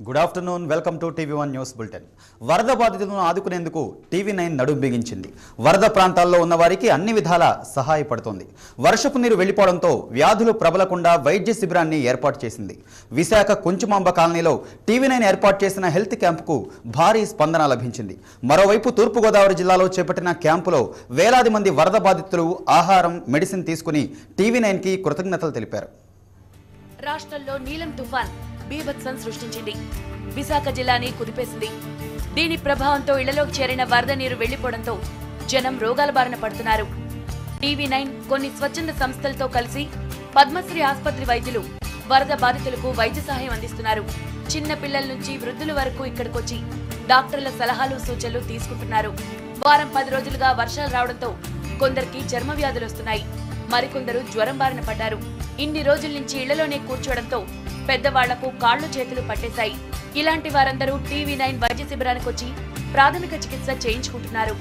Good afternoon welcome to TV one news bulletin. వరద బాధితులను ఆదుకునేందుకు టీవీ9 నడుం బిగించింది. వరద ప్రాంతాల్లో ఉన్న వారికి అన్ని విధాలా సహాయపడుతోంది. వర్షపు నీరు వెళ్లిపోవడంతో వ్యాధులు ప్రబలకుండా వైద్య శిబిరాన్ని ఏర్పాటు చేసింది. విశాఖ కుంచుమాంబ కాలనీలో టీవీ9 ఏర్పాటు చేసిన హెల్త్ క్యాంపుకు భారీ స్పందన లభించింది. మరోవైపు తూర్పుగోదావరి జిల్లాలో చేపట్టిన క్యాంపులో వేలాది మంది వరద బాధితులు ఆహారం, మెడిసిన్ తీసుకుని టీవీ9కి కృతజ్ఞతలు తెలిపారు. రాష్ట్రంలో నీలం తుఫాన్ బీభత్సం సృష్టించింది. విశాఖ జిల్లాని కుదిపేసింది. దీని ప్రభావంతో ఇళ్లలోకి చేరిన వరద నీరు వెళ్లిపోవడంతో జనం రోగాల బారిన పడుతున్నారు. టీవీ9 కొన్ని స్వచ్ఛంద సంస్థలతో కలిసి పద్మశ్రీ ఆసుపత్రి వైద్యులు వరద బాధితులకు వైద్య సహాయం అందిస్తున్నారు. చిన్న పిల్లల నుంచి వృద్ధుల వరకు ఇక్కడికొచ్చి డాక్టర్ల సలహాలు, సూచనలు తీసుకుంటున్నారు. వారం 10 రోజులుగా వర్షాలు రావడంతో కొందరికి చర్మ వ్యాధులు వస్తున్నాయి. మరికొందరు జ్వరం బారిన పడ్డారు. ఇన్ని రోజుల నుంచి ఇళ్లలోనే కూర్చోవడంతో పెద్దవాళ్లకు కాళ్లు చేతులు పట్టేశాయి. ఇలాంటి వారందరూ టీవీ9 వైద్య శిబిరానికి వచ్చి ప్రాథమిక చికిత్స చేయించుకుంటున్నారు.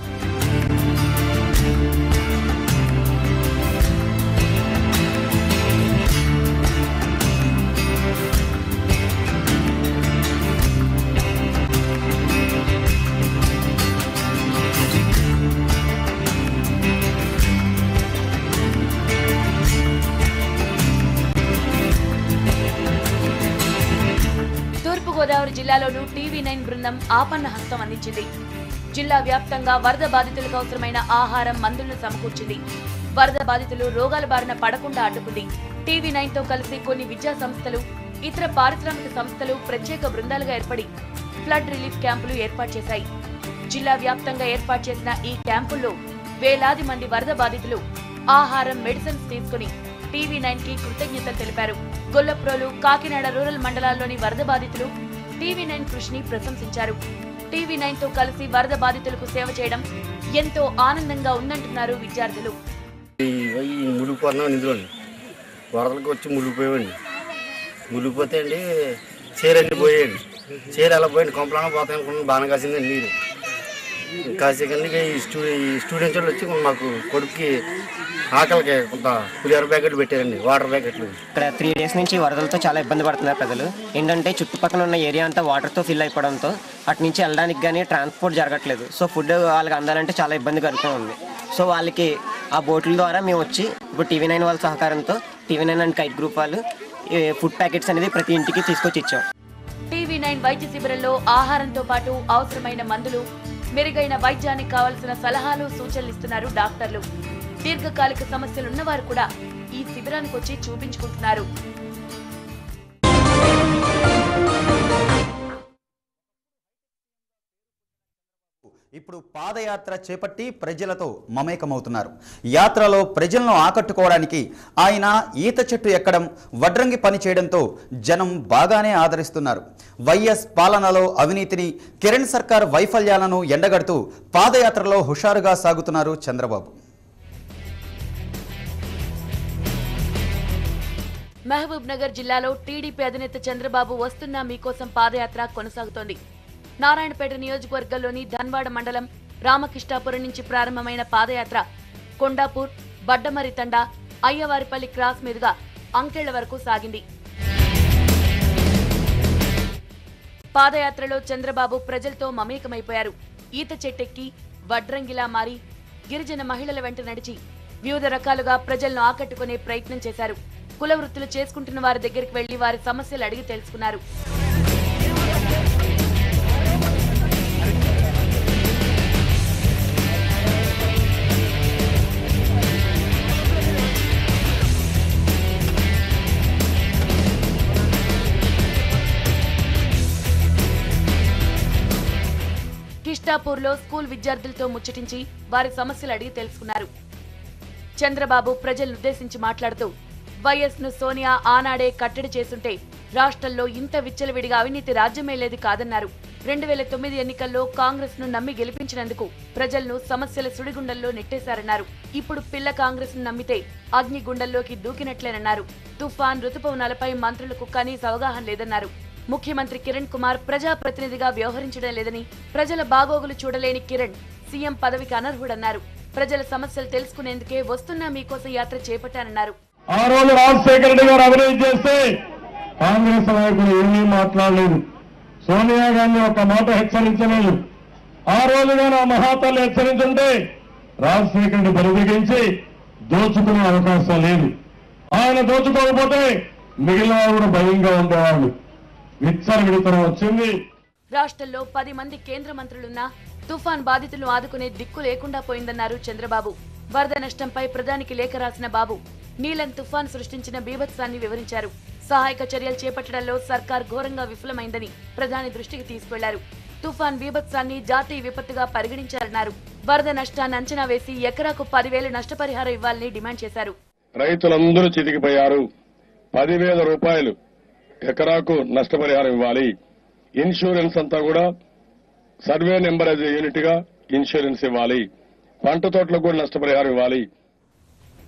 తూర్పుగోదావరి జిల్లాలోనూ టీవీ9 బృందం ఆపన్న హస్తం అందించింది. జిల్లా వ్యాప్తంగా వరద బాధితులకు అవసరమైన ఆహారం, మందులను సమకూర్చింది. వరద బాధితులు రోగాల బారిన పడకుండా అడ్డుకుంది. టీవీ9తో కలిసి కొన్ని విద్యా సంస్థలు, ఇతర పారిశ్రామిక సంస్థలు ప్రత్యేక బృందాలుగా ఏర్పడి ఫ్లడ్ రిలీఫ్ క్యాంపులు ఏర్పాటు చేశాయి. జిల్లా వ్యాప్తంగా ఏర్పాటు చేసిన ఈ క్యాంపుల్లో వేలాది మంది వరద బాధితులు ఆహారం, మెడిసిన్స్ తీసుకుని టీవీ9కి కృతజ్ఞతలు తెలిపారు. గొల్లప్రోలు, కాకినాడ రూరల్ మండలాల్లోని వరద బాధితులు టీవీ9 కృషిని ప్రశంసించారు. టీవీ9తో కలిసి వరద బాధితులకు సేవ చేయడం ఎంతో ఆనందంగా ఉందంటున్నారు విద్యార్థులు. వరదలకు వచ్చి మునిగిపోయామండి. మునిగిపోతే అండి చీరన్నీ పోయాయండి. చీర ఎలా పోయండి, కొంపలాగా పోతాయి అనుకున్నాను. బాగా కాసిందండి నీరు. కాసే కానీ ఈ స్టూడెంట్స్ వాళ్ళు వచ్చి మాకు కొడుకుకి ఆకలికి కొంత పులిహోర ప్యాకెట్లు పెట్టారండి, వాటర్ ప్యాకెట్లు. ఇక్కడ 3 డేస్ నుంచి వరదలతో చాలా ఇబ్బంది పడుతున్నారు ప్రజలు. ఏంటంటే చుట్టుపక్కల ఉన్న ఏరియా అంతా వాటర్తో ఫిల్ అయిపోవడంతో అటు నుంచి వెళ్ళడానికి కానీ ట్రాన్స్పోర్ట్ జరగట్లేదు. సో ఫుడ్ వాళ్ళకి అందాలంటే చాలా ఇబ్బంది కలుగుతూ ఉంది. సో వాళ్ళకి ఆ బోట్ల ద్వారా మేము వచ్చి ఇప్పుడు టీవీ9 వాళ్ళ సహకారంతో టీవీ9 అండ్ కైట్ గ్రూప్ వాళ్ళు ఫుడ్ ప్యాకెట్స్ అనేది ప్రతి ఇంటికి తీసుకొచ్చి ఇచ్చాం. టీవీ9 వైద్య శిబిరంలో ఆహారంతో పాటు అవసరమైన మందులు, మెరుగైన వైద్యానికి కావలసిన సలహాలు, సూచనలు ఇస్తున్నారు డాక్టర్లు. దీర్ఘకాలిక సమస్యలున్నవారు కూడా ఈ శిబిరానికి వచ్చి చూపించుకుంటున్నారు. ఇప్పుడు పాదయాత్ర చేపట్టి ప్రజలతో మమేకమవుతున్నారు. యాత్రలో ప్రజలను ఆకట్టుకోవడానికి ఆయన ఈత చెట్టు ఎక్కడం, వడ్రంగి పని చేయడంతో జనం బాగానే ఆదరిస్తున్నారు. వైఎస్ పాలనలో అవినీతిని, కిరణ్ సర్కార్ వైఫల్యాలను ఎండగడుతూ పాదయాత్రలో హుషారుగా సాగుతున్నారు చంద్రబాబు. మహబూబ్ నగర్ జిల్లాలో టీడీపీ అధినేత చంద్రబాబు వస్తున్న మీకోసం పాదయాత్ర కొనసాగుతోంది. నారాయణపేట నియోజకవర్గంలోని ధన్వాడ మండలం రామకృష్ణాపురం నుంచి ప్రారంభమైన పాదయాత్ర కొండాపూర్, బడ్డమరి తండా, అయ్యవారిపల్లి క్రాస్ మీదుగా అంకెళ్ల వరకు సాగింది. పాదయాత్రలో చంద్రబాబు ప్రజలతో మమేకమైపోయారు. ఈత చెట్టెక్కి వడ్రంగిలా మారి గిరిజన మహిళల వెంట నడిచి వివిధ రకాలుగా ప్రజలను ఆకట్టుకునే ప్రయత్నం చేశారు. కుల వృత్తులు చేసుకుంటున్న వారి దగ్గరికి వెళ్లి వారి సమస్యలు అడిగి తెలుసుకున్నారు. కిష్టాపూర్లో స్కూల్ విద్యార్థులతో ముచ్చటించి వారి సమస్యలు అడిగి తెలుసుకున్నారు. చంద్రబాబు ప్రజలను ఉద్దేశించి మాట్లాడుతూ వైఎస్ ను సోనియా ఆనాడే కట్టడి చేసుంటే రాష్ట్రంలో ఇంత విచ్చలవిడిగా అవినీతి రాజ్యమే లేదు కాదన్నారు. 2009 ఎన్నికల్లో కాంగ్రెస్ ను నమ్మి గెలిపించినందుకు ప్రజలను సమస్యల సుడిగుండల్లో నెట్టేశారన్నారు. ఇప్పుడు పిల్ల కాంగ్రెస్ ను నమ్మితే అగ్నిగుండల్లోకి దూకినట్లేనన్నారు. తుఫాన్, రుతుపవనాలపై మంత్రులకు కనీస అవగాహన లేదన్నారు. ముఖ్యమంత్రి కిరణ్ కుమార్ ప్రజాప్రతినిధిగా వ్యవహరించడం లేదని, ప్రజల బాగోగులు చూడలేని కిరణ్ సీఎం పదవికి అనర్హుడన్నారు. ప్రజల సమస్యలు తెలుసుకునేందుకే వస్తున్న మీకోసం యాత్ర చేపట్టానన్నారు. ఆ రోజు రాజశేఖర రెడ్డి గారు అవినీతి చేస్తే కాంగ్రెస్ నాయకులు ఏమీ మాట్లాడలేదు. సోనియా గాంధీ ఒక మాట హెచ్చరించలేదు. ఆ రోజుగా నా మహాతల్లి హెచ్చరించుంటే రాజశేఖరుని బరిదిగించి దోచుకునే అవకాశం లేదు. ఆయన దోచుకోకపోతే మిగిలిన కూడా భయంగా ఉండేవాళ్ళు. విచ్చలవిడితనం వచ్చింది. రాష్ట్రంలో 10 మంది కేంద్ర మంత్రులున్నా తుఫాన్ బాధితులను ఆదుకునే దిక్కు లేకుండా పోయిందన్నారు చంద్రబాబు. వరద నష్టంపై ప్రధానికి లేఖ రాసిన బాబు నీలం తుఫాన్ సృష్టించిన బీభత్సాన్ని వివరించారు. సహాయక చర్యలు చేపట్టడంలో సర్కార్ ఘోరంగా విఫలమైందని ప్రధాని దృష్టికి తీసుకెళ్లారు. తుఫాన్ బీభత్సాన్ని జాతీయ విపత్తుగా పరిగణించారన్నారు. వరద నష్టాన్ని అంచనా వేసి ఎకరాకు 10,000 నష్టపరిహారం ఇవ్వాలని డిమాండ్ చేశారు. రైతులందరూ చితికిపోయారు. 10,000 రూపాయలు ఎకరాకు నష్టపరిహారం ఇవ్వాలి. ఇన్సూరెన్స్ అంతా కూడా సర్వే నెంబర్ యాజ్ యూనిట్ గా ఇన్సూరెన్స్ ఇవ్వాలి. పంట తోటలకు కూడా నష్టపరిహారం ఇవ్వాలి.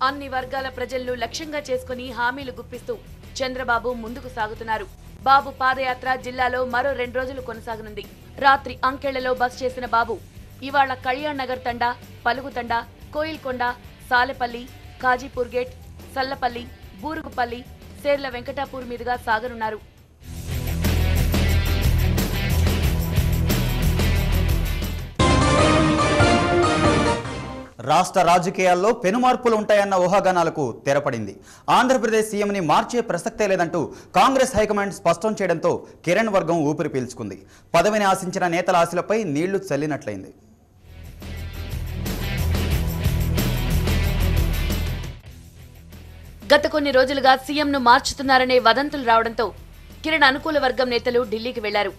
అన్ని వర్గాల ప్రజలను లక్ష్యంగా చేసుకుని హామీలు గుప్పిస్తూ చంద్రబాబు ముందుకు సాగుతున్నారు. బాబు పాదయాత్ర జిల్లాలో మరో 2 రోజులు కొనసాగనుంది. రాత్రి అంకెళ్లలో బస్ చేసిన బాబు ఇవాళ కళ్యాణ్ నగర్ తండా, పలుగు తండా, కోయిల్కొండ, సాలెపల్లి, కాజీపూర్ గేట్, సల్లపల్లి, బూరుగుపల్లి, సేర్ల వెంకటాపూర్ మీదుగా సాగనున్నారు. రాష్ట్ర రాజకీయాల్లో పెనుమార్పులు ఉంటాయన్న ఊహాగానాలకు తెరపడింది. ఆంధ్రప్రదేశ్ సీఎంని మార్చే ప్రసక్తే లేదంటూ కాంగ్రెస్ హైకమాండ్ స్పష్టం చేయడంతో కిరణ్ వర్గం ఊపిరి పీల్చుకుంది. పదవిని ఆశించిన నేతల ఆశలపై నీళ్లు చల్లినట్లయింది. గత కొన్ని రోజులుగా సీఎంను మార్చుతున్నారనే వదంతులు రావడంతో కిరణ్ అనుకూల వర్గం నేతలు ఢిల్లీకి వెళ్లారు.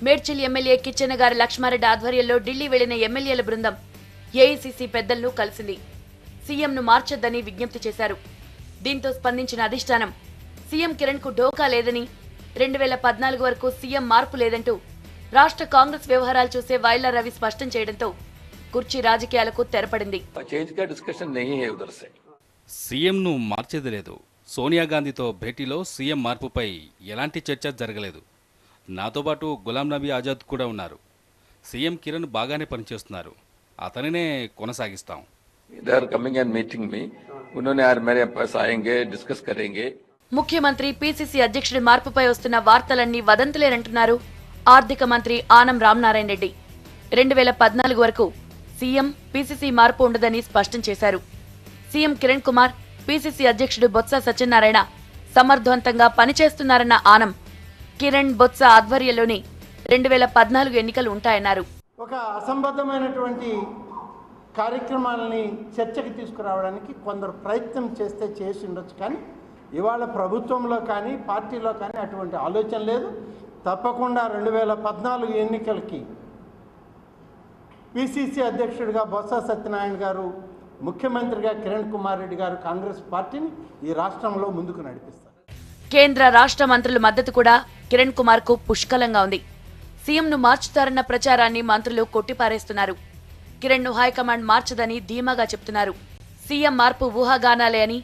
మేడ్చల్ ఎమ్మెల్యే కిచ్చెన్నగారి లక్ష్మారెడ్డి ఆధ్వర్యంలో ఢిల్లీ వెళ్లిన ఎమ్మెల్యేల బృందం ఏఐసీసీ పెద్దలను కలిసింది. సీఎంను మార్చొద్దని విజ్ఞప్తి చేశారు. దీంతో స్పందించిన అధిష్టానం సీఎం కిరణ్ కు ఢోకా లేదని, 2014 వరకు సీఎం మార్పు లేదంటూ రాష్ట్ర కాంగ్రెస్ వ్యవహారాలు చూసే వైలా రవి స్పష్టం చేయడంతో కుర్చీ రాజకీయాలకు తెరపడింది. సీఎంను మార్చేది లేదు. సోనియా గాంధీతో భేటీలో సీఎం మార్పుపై ఎలాంటి చర్చ జరగలేదు. నాతో పాటు గులాం నబీ ఆజాద్ కూడా ఉన్నారు. సీఎం కిరణ్ బాగానే పనిచేస్తున్నారు, అతనినే కొనసాగిస్తాం. ముఖ్యమంత్రి పీసీసీ అధ్యక్షుడి మార్పుపై వస్తున్న వార్తలన్నీ వదంతులేనంటున్నారు ఆర్థిక మంత్రి ఆనం రామనారాయణ రెడ్డి. 2014 వరకు సీఎం పీసీసీ మార్పు ఉండదని స్పష్టం చేశారు. సీఎం కిరణ్ కుమార్, పీసీసీ అధ్యక్షుడు బొత్స సత్యనారాయణ సమర్థవంతంగా పనిచేస్తున్నారన్న ఆనం కిరణ్, బొత్స ఆధ్వర్యంలోనే 2014 ఎన్నికలు ఉంటాయన్నారు. ఒక అసంబద్ధమైనటువంటి కార్యక్రమాలని చర్చకి తీసుకురావడానికి కొందరు ప్రయత్నం చేసి ఉండొచ్చు, కానీ ఇవాళ ప్రభుత్వంలో కానీ పార్టీలో కానీ అటువంటి ఆలోచన లేదు. తప్పకుండా 2014 ఎన్నికలకి పిసిసి అధ్యక్షుడిగా బొత్స సత్యనారాయణ గారు, ముఖ్యమంత్రిగా కిరణ్ కుమార్ రెడ్డి గారు కాంగ్రెస్ పార్టీని ఈ రాష్ట్రంలో ముందుకు నడిపిస్తారు. కేంద్ర రాష్ట్ర మంత్రుల మద్దతు కూడా కిరణ్ కుమార్ కు పుష్కలంగా ఉంది. సీఎంను మార్చుతారన్న ప్రచారాన్ని మంత్రులు కొట్టిపారేస్తున్నారు. కిరణ్ ను హైకమాండ్ మార్చదని ధీమాగా చెప్తున్నారు. సీఎం మార్పు ఊహాగానాలే అని,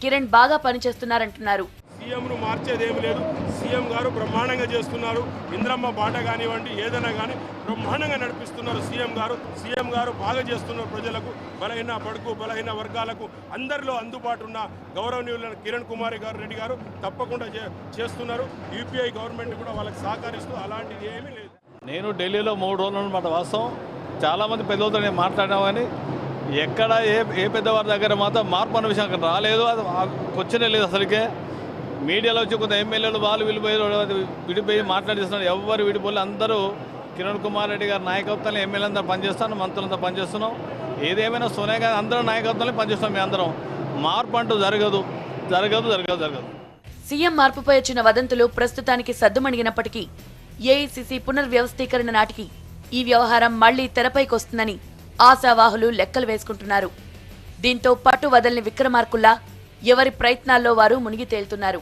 కిరణ్ బాగా పనిచేస్తున్నారంటున్నారు. సీఎంను మార్చేదేమీ లేదు. సీఎం గారు బ్రహ్మాండంగా చేస్తున్నారు. ఇంద్రమ్మ బాట కానివ్వండి, ఏదైనా కానీ బ్రహ్మాండంగా నడిపిస్తున్నారు. సీఎం గారు బాగా చేస్తున్నారు. ప్రజలకు, బలహీన వర్గాలకు అందరిలో అందుబాటు ఉన్న గౌరవనీయులైన కిరణ్ కుమార్ రెడ్డి గారు తప్పకుండా చేస్తున్నారు. యూపీఐ గవర్నమెంట్ కూడా వాళ్ళకి సహకరిస్తూ అలాంటిది ఏమీ లేదు. నేను ఢిల్లీలో 3 రోజులు అన్నమాట వాస్తవం. చాలామంది పెద్దలతో నేను మాట్లాడినా కానీ ఎక్కడ ఏ పెద్దవారి దగ్గర మాత్రం మార్పు అనే విషయం అక్కడ రాలేదు. అది క్వశ్చనే లేదు అసలుకే. మీడియాలో వచ్చి కొంత ఎమ్మెల్యేలు వాళ్ళు విడిపోయి మాట్లాడిస్తున్నారు. ఎవరు విడిపోయి అందరూ కిరణ్ కుమార్ రెడ్డి గారి నాయకత్వంలో ఎమ్మెల్యేలంతా పనిచేస్తాను, మంత్రులంతా పనిచేస్తున్నాం. ఏదేమైనా సోనియా గాంధీ అందరూ నాయకత్వంలో పనిచేస్తాం. మేము అందరం మార్పు అంటూ జరగదు. సీఎం మార్పుపై వచ్చిన వదంతులు ప్రస్తుతానికి సద్దుమణిగినప్పటికీ ఏఐసీసీ పునర్వ్యవస్థీకరణ నాటికి ఈ వ్యవహారం మళ్లీ తెరపైకొస్తుందని ఆశావాహులు లెక్కలు వేసుకుంటున్నారు. దీంతో పట్టు వదలని విక్రమార్కుల్లా ఎవరి ప్రయత్నాల్లో వారు మునిగి తేలుతున్నారు.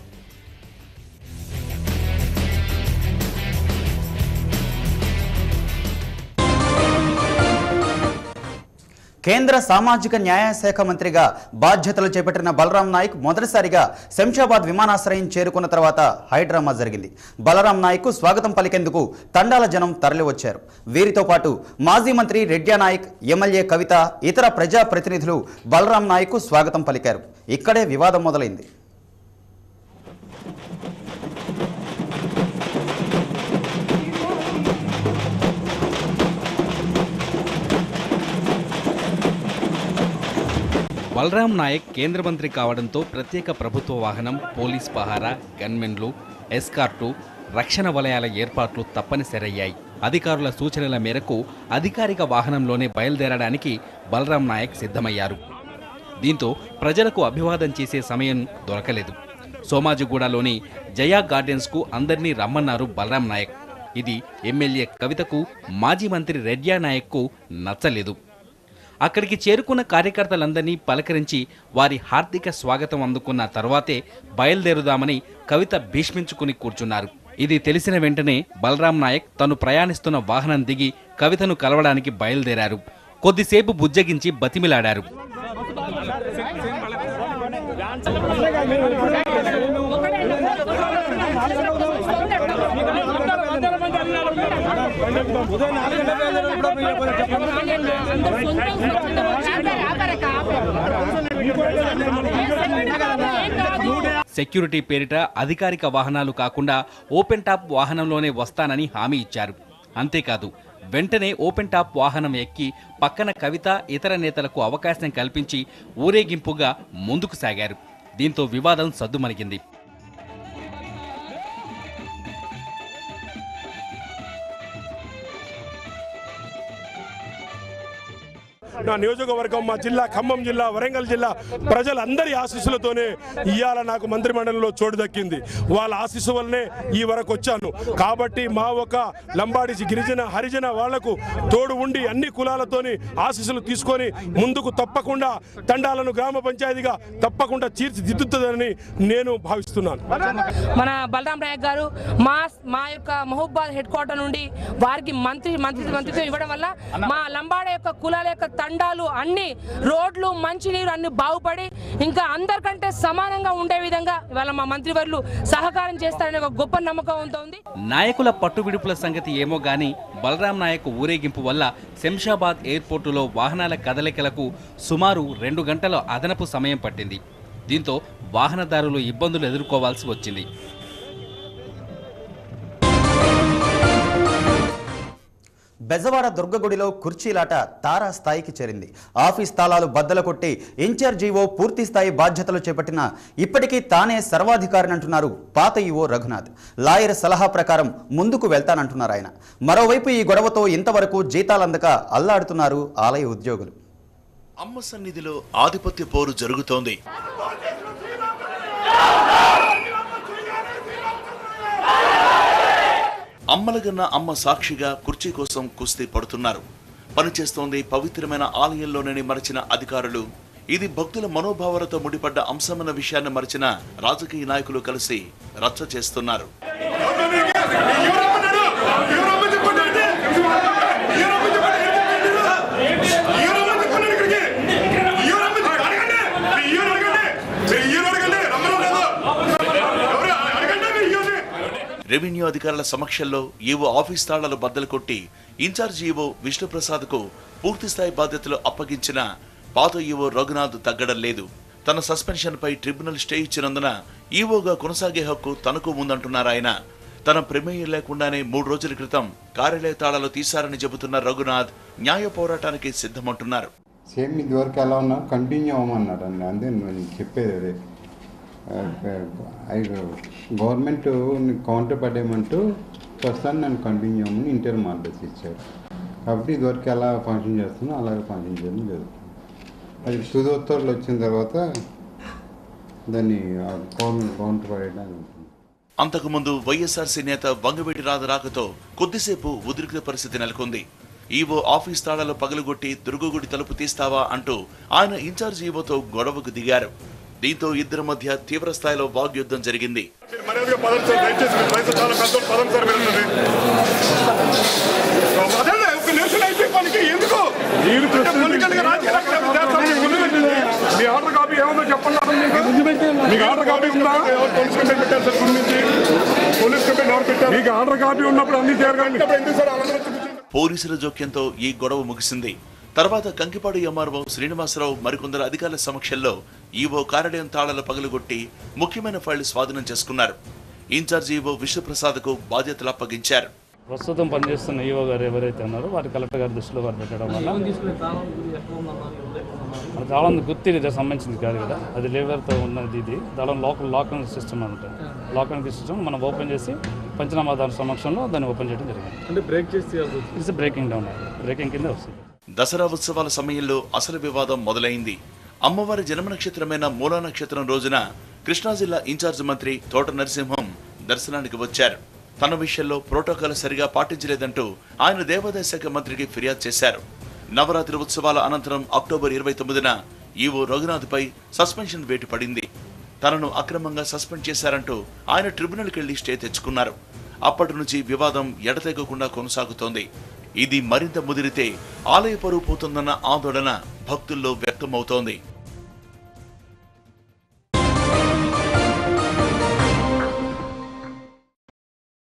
కేంద్ర సామాజిక న్యాయ శాఖ మంత్రిగా బాధ్యతలు చేపట్టిన బలరాం నాయక్ మొదటిసారిగా శంషాబాద్ విమానాశ్రయం చేరుకున్న తర్వాత హైడ్రామా జరిగింది. బలరాం నాయక్ స్వాగతం పలికేందుకు తండాల జనం తరలివచ్చారు. వీరితో పాటు మాజీ మంత్రి రెడ్డి నాయక్, ఎమ్మెల్యే కవిత, ఇతర ప్రజా ప్రతినిధులు బలరాం నాయక్ స్వాగతం పలికారు. ఇక్కడే వివాదం మొదలైంది. బలరాం నాయక్ కేంద్ర మంత్రి కావడంతో ప్రత్యేక ప్రభుత్వ వాహనం, పోలీస్ పహారా, గన్మెన్లు, ఎస్కార్టు, రక్షణ వలయాల ఏర్పాట్లు తప్పనిసరయ్యాయి. అధికారుల సూచనల మేరకు అధికారిక వాహనంలోనే బయలుదేరడానికి బలరాం నాయక్ సిద్ధమయ్యారు. దీంతో ప్రజలకు అభివాదం చేసే సమయం దొరకలేదు. సోమాజిగూడలోని జయా గార్డెన్స్కు అందరినీ రమ్మన్నారు బలరాం నాయక్. ఇది ఎమ్మెల్యే కవితకు, మాజీ మంత్రి రెడ్యా నాయక్కు నచ్చలేదు. అక్కడికి చేరుకున్న కార్యకర్తలందరినీ పలకరించి వారి హార్దిక స్వాగతం అందుకున్న తర్వాతే బయలుదేరుదామని కవిత భీష్మించుకుని కూర్చున్నారు. ఇది తెలిసిన వెంటనే బలరాం నాయక్ తను ప్రయాణిస్తున్న వాహనం దిగి కవితను కలవడానికి బయలుదేరారు. కొద్దిసేపు బుజ్జగించి బతిమిలాడారు. సెక్యూరిటీ పేరిట అధికారిక వాహనాలు కాకుండా ఓపెన్ టాప్ వాహనంలోనే వస్తానని హామీ ఇచ్చారు. అంతేకాదు, వెంటనే ఓపెన్ టాప్ వాహనం ఎక్కి పక్కన కవిత, ఇతర నేతలకు అవకాశం కల్పించి ఊరేగింపుగా ముందుకు సాగారు. దీంతో వివాదం సద్దుమణిగింది. నా నియోజకవర్గం, మా జిల్లా ఖమ్మం జిల్లా, వరంగల్ జిల్లా ప్రజలందరి ఆశీస్సులతోనే ఇవాళ నాకు మంత్రిమండలిలో చోటు దక్కింది. వాళ్ళ ఆశీస్సు వల్లనే ఈ వరకు వచ్చాను. కాబట్టి మా ఒక లంబాడి, గిరిజన, హరిజన వాళ్లకు తోడు ఉండి అన్ని కులాలతోని ఆశీస్సులు తీసుకొని ముందుకు తప్పకుండా తండాలను గ్రామ పంచాయతీగా తప్పకుండా తీర్చిదిద్దుతుందని నేను భావిస్తున్నాను. మన బలరాం నాయక్ గారు మా యొక్క మహబూబాద్ హెడ్ క్వార్టర్ నుండి వారికి మంత్రిత్వం ఇవ్వడం వల్ల మా లంబాడ యొక్క కులాల యొక్క తండాలు, అన్ని రోడ్లు, మంచినీరు అన్ని బాగుపడి ఇంకా అందరికంటే సమానంగా ఉండే విధంగా ఇవాళ మా మంత్రివర్యులు సహకారం చేస్తారనే ఒక గొప్ప నమ్మకం ఉంది. నాయకుల పట్టువిడుపుల సంగతి ఏమో గానీ బలరాం నాయక్ ఊరేగింపు వల్ల శంషాబాద్ ఎయిర్పోర్టులో వాహనాల కదలికలకు సుమారు 2 గంటల అదనపు సమయం పట్టింది. దీంతో వాహనదారులు ఇబ్బందులు ఎదుర్కోవాల్సి వచ్చింది. బెజవాడ దుర్గగుడిలో కుర్చీలాట తారా స్థాయికి చేరింది. ఆఫీస్ తాళాలు బద్దలు కొట్టి ఇన్ఛార్జ్ ఈవో పూర్తి స్థాయి బాధ్యతలు చేపట్టిన ఇప్పటికీ తానే సర్వాధికారినంటున్నారు పాత ఈవో రఘునాథ్. లాయర్ సలహా ప్రకారం ముందుకు వెళ్తానంటున్నారు ఆయన. మరోవైపు ఈ గొడవతో ఇంతవరకు జీతాలందక అల్లాడుతున్నారు ఆలయ ఉద్యోగులు. అమ్మ సన్నిధిలో ఆధిపత్య పోరు జరుగుతోంది. అమ్మలగన్న అమ్మ సాక్షిగా కుర్చీ కోసం కుస్తీ పడుతున్నారు. పనిచేస్తోంది పవిత్రమైన ఆలయంలోనని మరచిన అధికారులు, ఇది భక్తుల మనోభావాలతో ముడిపడ్డ అంశమన్న విషయాన్ని మరచిన రాజకీయ నాయకులు కలిసి రచ్చ చేస్తున్నారు. రెవెన్యూ అధికారుల సమక్షంలో ఈవో ఆఫీస్ తాళాలు బద్దలు కొట్టి ఇన్ఛార్జ్ ఈవో విష్ణుప్రసాద్కు పూర్తిస్థాయి బాధ్యతలు అప్పగించిన పాత ఈవో రఘునాథ్ తగ్గడం లేదు. తన సస్పెన్షన్పై ట్రిబ్యునల్ స్టే ఇచ్చినందున ఈవోగా కొనసాగే హక్కు తనకు ఉందంటున్నారు ఆయన. తన ప్రమేయం లేకుండానే 3 రోజుల క్రితం కార్యాలయ తాళాలు తీశారని చెబుతున్న రఘునాథ్ న్యాయ పోరాటానికి సిద్ధమంటున్నారు. సేమ్ ఇదివరకు ఎలా ఉన్నా కంటిన్యూ అవ్వమన్నారు అండి. అంతే నేను చెప్పేది అదే. గవర్నమెంట్ కౌంటర్ పడేయమంటూ ప్రస్తుతాన్ని నన్ను కంటిన్యూ అవ్వమని ఇంటర్ ఆర్డర్స్ ఇచ్చారు. కాబట్టి ఇదివరకు ఎలా ఫంక్షన్ చేస్తున్నా అలాగే ఫంక్షన్ చేయడం జరుగుతుంది. అది తుది ఉత్తర్వులు వచ్చిన తర్వాత దాన్ని కౌంటర్ పడేయడానికి. అంతకుముందు వైఎస్ఆర్సీ నేత వంగవీటి రాధరాకతో కొద్దిసేపు ఉద్రిక్త పరిస్థితి నెలకొంది. ఈవో ఆఫీస్ తాళాలు పగలగొట్టి దుర్గగుడి తలుపు తీస్తావా అంటూ ఆయన ఇన్ఛార్జ్ ఈవోతో గొడవకు దిగారు. దీంతో ఇద్దరి మధ్య తీవ్ర స్థాయిలో వాగ్యుద్ధం జరిగింది. పోలీసుల జోక్యంతో ఈ గొడవ ముగిసింది. తర్వాత కంకిపాడు ఎంఆర్ఓ శ్రీనివాసరావు మరికొందరు అధికారుల సమక్షంలో ఈవో కార్యాలయం తాళాలు పగలగొట్టి ముఖ్యమైన ఫైళ్లు స్వాధీనం చేసుకున్నారు. ఇన్ఛార్జ్ ఈవో విష్ణుప్రసాద్కు బాధ్యతలు అప్పగించారు. ప్రస్తుతం పనిచేస్తున్న ఈవో గారు ఎవరైతే ఉన్నారో వారి కలెక్టర్ గారి దృష్టిలో వారు పెట్టడం వల్ల అది దళం గుర్తి సంబంధించింది కాదు కదా, అది లేవర్తో ఉన్నది. ఇది దళం లాకింగ్ సిస్టమ్ ఉంటుంది. లాకింగ్ సిస్టమ్ మనం ఓపెన్ చేసి పంచనామా దాని సమక్షంలో దాన్ని ఓపెన్ చేయడం జరిగింది. అంటే బ్రేక్ చేసి ఇట్స్ బ్రేకింగ్ డౌన్, బ్రేకింగ్ కింద వస్తుంది. దసరా ఉత్సవాల సమయంలో అసలు వివాదం మొదలైంది. అమ్మవారి జన్మ నక్షత్రమైన మూలా నక్షత్రం రోజున కృష్ణా జిల్లా ఇన్ఛార్జ్ మంత్రి తోట నరసింహం దర్శనానికి వచ్చారు. తన విషయంలో ప్రోటోకాల్ సరిగా పాటించలేదంటూ ఆయన దేవాదాయ శాఖ మంత్రికి ఫిర్యాదు చేశారు. నవరాత్రి ఉత్సవాల అనంతరం అక్టోబర్ 29న ఈవో రఘునాథ్పై సస్పెన్షన్ వేటు పడింది. తనను అక్రమంగా సస్పెండ్ చేశారంటూ ఆయన ట్రిబ్యునల్కి వెళ్లి స్టే తెచ్చుకున్నారు. అప్పటి నుంచి వివాదం ఎడతెగకుండా కొనసాగుతోంది. ఇది మరింత ముదిరితే ఆలయ పరువు పోతుందన్న ఆందోళన భక్తుల్లో వ్యక్తమవుతోంది.